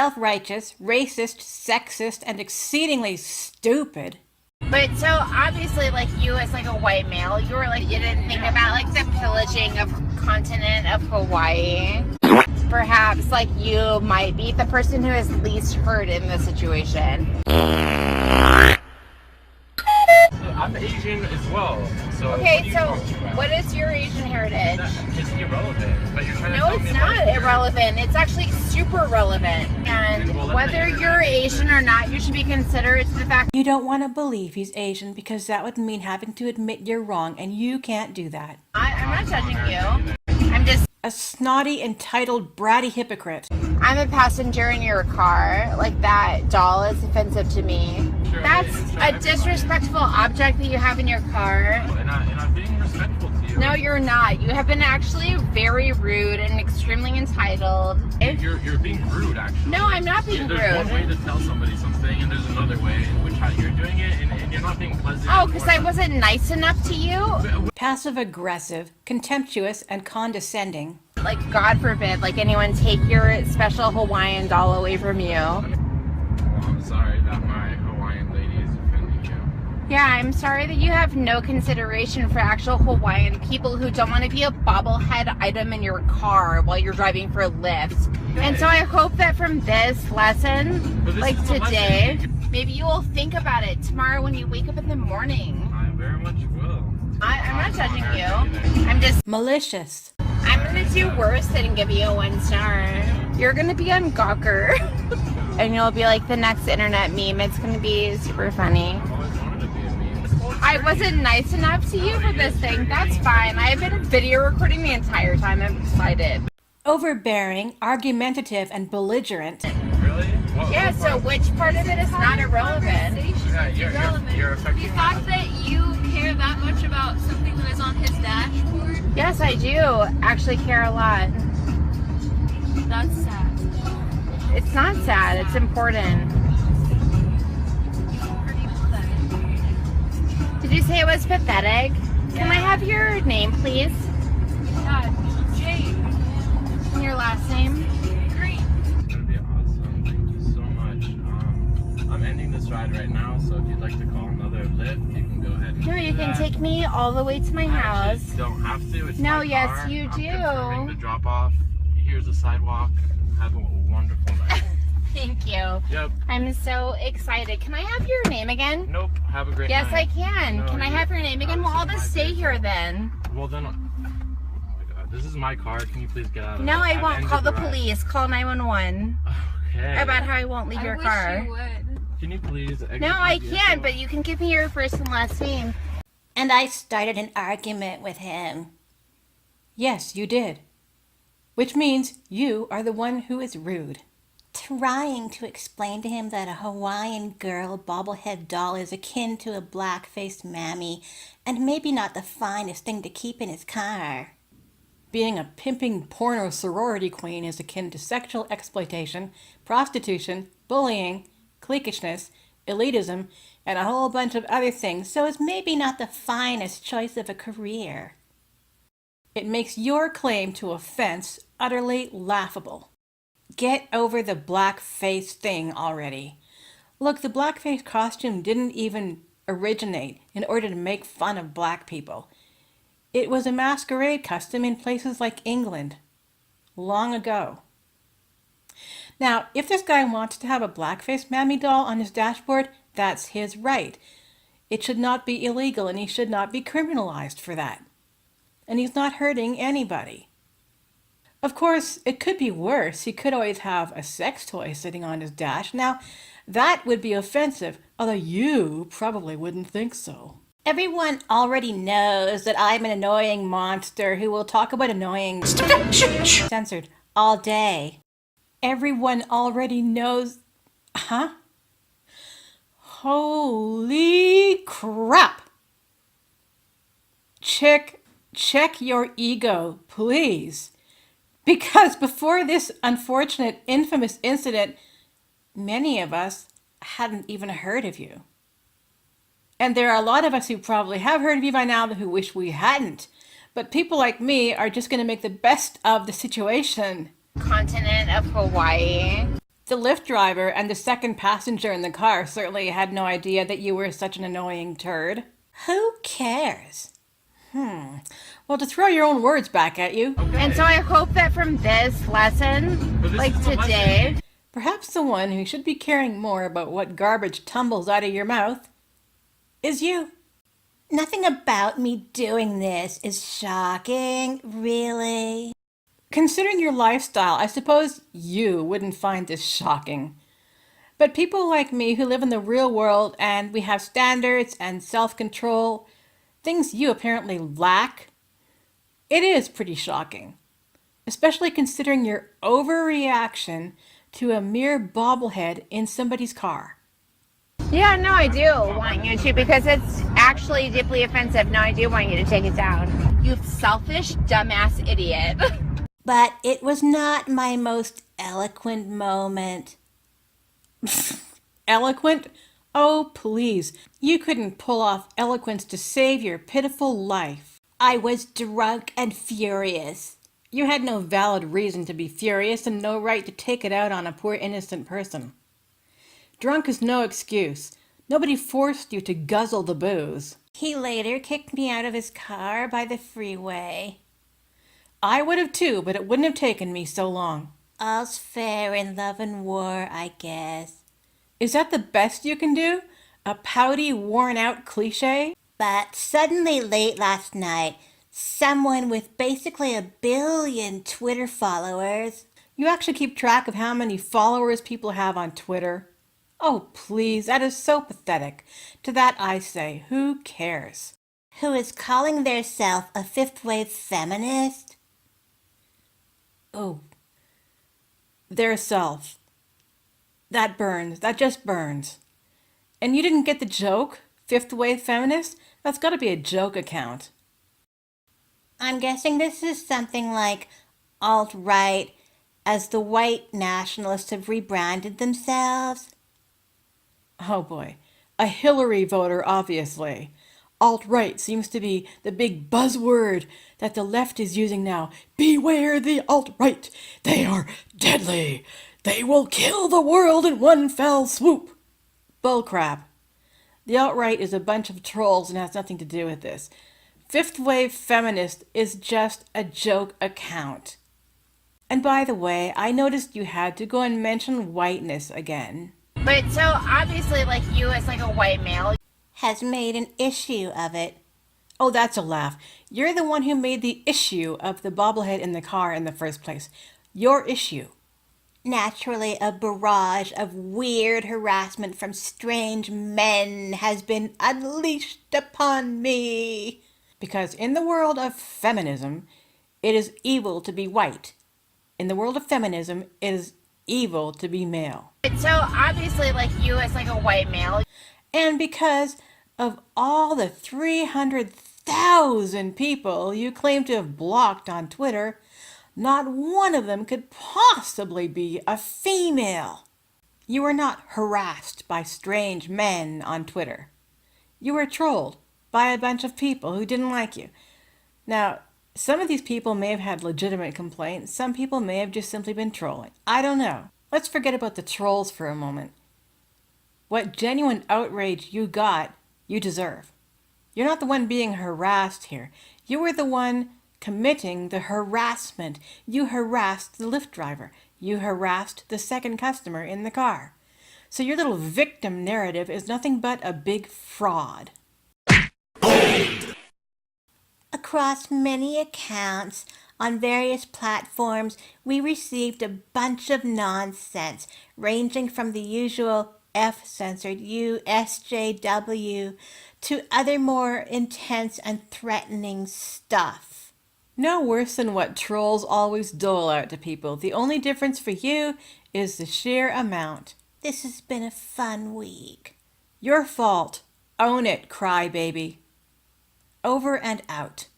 self-righteous, racist, sexist, and exceedingly stupid. But so obviously, like, you as like a white male, you were like, you didn't think about like the pillaging of continent of Hawaii. Perhaps like you might be the person who is least hurt in this situation. I'm Asian as well. So Okay, so what is your Asian heritage? It's irrelevant. But you're trying to No, tell it's me not like, irrelevant. It's actually super relevant. And whether you're Asian or not, you should be considerate to the fact You don't want to believe he's Asian because that would mean having to admit you're wrong, and you can't do that. I'm not judging you. I'm just, A snotty, entitled, bratty hypocrite. I'm a passenger in your car. Like, that doll is offensive to me. Sure, That's a disrespectful object that you have in your car. and I'm being respectful to you. No, you're not. You have been actually very rude and extremely entitled. You're being rude, actually. No, I'm not being There's one way rude. to tell somebody something, and there's another way in which how you're doing it, and you're not being pleasant. Oh, because I wasn't nice enough to you? Passive-aggressive, contemptuous, and condescending. Like, God forbid, like, anyone take your special Hawaiian doll away from you. Well, I'm sorry that my Hawaiian lady is offending you. Yeah, I'm sorry that you have no consideration for actual Hawaiian people who don't want to be a bobblehead item in your car while you're driving for Lyft. And so I hope that from this lesson, But this like is a today, lesson. maybe you will think about it tomorrow when you wake up in the morning. I very much will. I'm not judging you. I'm just, Malicious. I'm going to do worse than give you a 1 star. You're going to be on Gawker. And you'll be like the next internet meme. It's going to be super funny. I've always wanted to be a meme. I wasn't nice enough to you for this thing. That's fine. I have been video recording the entire time. I'm excited. Overbearing, argumentative, and belligerent. Really? What, Yeah, so which part of it is not irrelevant? Yeah, you're affecting The fact that you care that much about something that is on his dashboard, Yes, I do actually care a lot. that's sad. It's not sad. It's important. Pretty pathetic. Did you say it was pathetic? Can I have your name, please? Yeah, Jade, And your last name? Green. It's gonna be awesome. Thank you so much. I'm ending this ride right now, so if you'd like to call another Lyft, you can go ahead and No, do you can that. take me all the way to my I house. actually don't have to. It's No, my yes, car. you I'm do. confirming the drop off. Here's the sidewalk. Have a wonderful night. Thank you. Yep. I'm so excited. Can I have your name again? Nope. Have a great Yes, night. I can. No, Can I have your name again? Well, I'll just stay here then. Well then. Oh my God. This is my car. Can you please get out of No, it? I I've won't. ended Call the ride. police. Call 911 Okay. about how I won't leave your I wish car. you would. Can you please? exit No, I my can't, vehicle? but you can give me your first and last name. And I started an argument with him. Yes, you did. Which means you are the one who is rude. Trying to explain to him that a Hawaiian girl bobblehead doll is akin to a black-faced mammy and maybe not the finest thing to keep in his car. Being a pimping porno sorority queen is akin to sexual exploitation, prostitution, bullying, cliquishness, elitism, and a whole bunch of other things, so it's maybe not the finest choice of a career. It makes your claim to offense utterly laughable. Get over the blackface thing already. Look, the blackface costume didn't even originate in order to make fun of black people. It was a masquerade custom in places like England, long ago. Now, if this guy wants to have a blackface mammy doll on his dashboard, that's his right. It should not be illegal, and he should not be criminalized for that. And he's not hurting anybody. Of course, it could be worse. He could always have a sex toy sitting on his dash. Now, that would be offensive, although you probably wouldn't think so. Everyone already knows that I'm an annoying monster who will talk about annoying Censored. all day. Everyone already knows. Huh? Holy crap! Check your ego, please. Because before this unfortunate, infamous incident, many of us hadn't even heard of you. And there are a lot of us who probably have heard of you by now who wish we hadn't. But people like me are just going to make the best of the situation. Continent of Hawaii. The Lyft driver and the second passenger in the car certainly had no idea that you were such an annoying turd. Who cares? Well, to throw your own words back at you, And so I hope that from this lesson, But this like is a today, perhaps the one who should be caring more about what garbage tumbles out of your mouth is you. Nothing about me doing this is shocking, really. Considering your lifestyle, I suppose you wouldn't find this shocking. But people like me who live in the real world and we have standards and self-control, things you apparently lack, it is pretty shocking. Especially considering your overreaction to a mere bobblehead in somebody's car. yeah, no, I do want you to, because it's actually deeply offensive. No, I do want you to take it down. You selfish, dumbass idiot. But it was not my most eloquent moment. Eloquent? Oh, please. You couldn't pull off eloquence to save your pitiful life. I was drunk and furious. You had no valid reason to be furious and no right to take it out on a poor innocent person. Drunk is no excuse. Nobody forced you to guzzle the booze. He later kicked me out of his car by the freeway. I would have too, but it wouldn't have taken me so long. All's fair in love and war, I guess. Is that the best you can do? A pouty, worn-out cliche? But suddenly late last night, someone with basically 1 billion Twitter followers. You actually keep track of how many followers people have on Twitter? Oh, please, that is so pathetic. To that I say, who cares? Who is calling theirself a fifth-wave feminist? Oh, their self. That burns. That just burns. And you didn't get the joke? Fifth wave feminist? That's got to be a joke account. I'm guessing this is something like alt-right, as the white nationalists have rebranded themselves. Oh boy. A Hillary voter, obviously. Alt-right seems to be the big buzzword that the left is using now. Beware the alt-right. They are deadly. They will kill the world in one fell swoop. Bullcrap. The alt-right is a bunch of trolls and has nothing to do with this. Fifth wave feminist is just a joke account. And by the way, I noticed you had to go and mention whiteness again. But so obviously, like, you as like a white male, Has made an issue of it. Oh, that's a laugh. You're the one who made the issue of the bobblehead in the car in the first place. Your issue. Naturally, a barrage of weird harassment from strange men has been unleashed upon me. Because in the world of feminism, it is evil to be white. In the world of feminism, it is evil to be male. but so obviously, like, you as like a white male, And because of all the 300,000 people you claim to have blocked on Twitter, not one of them could possibly be a female. You were not harassed by strange men on Twitter. You were trolled by a bunch of people who didn't like you. Now, some of these people may have had legitimate complaints. Some people may have just simply been trolling. I don't know. Let's forget about the trolls for a moment. What genuine outrage you got, you deserve. You're not the one being harassed here. You were the one committing the harassment. You harassed the Lyft driver. You harassed the second customer in the car. So your little victim narrative is nothing but a big fraud. Across many accounts on various platforms, we received a bunch of nonsense, ranging from the usual F-censored USJW to other more intense and threatening stuff. No worse than what trolls always dole out to people. The only difference for you is the sheer amount. This has been a fun week. Your fault. Own it, crybaby. Over and out.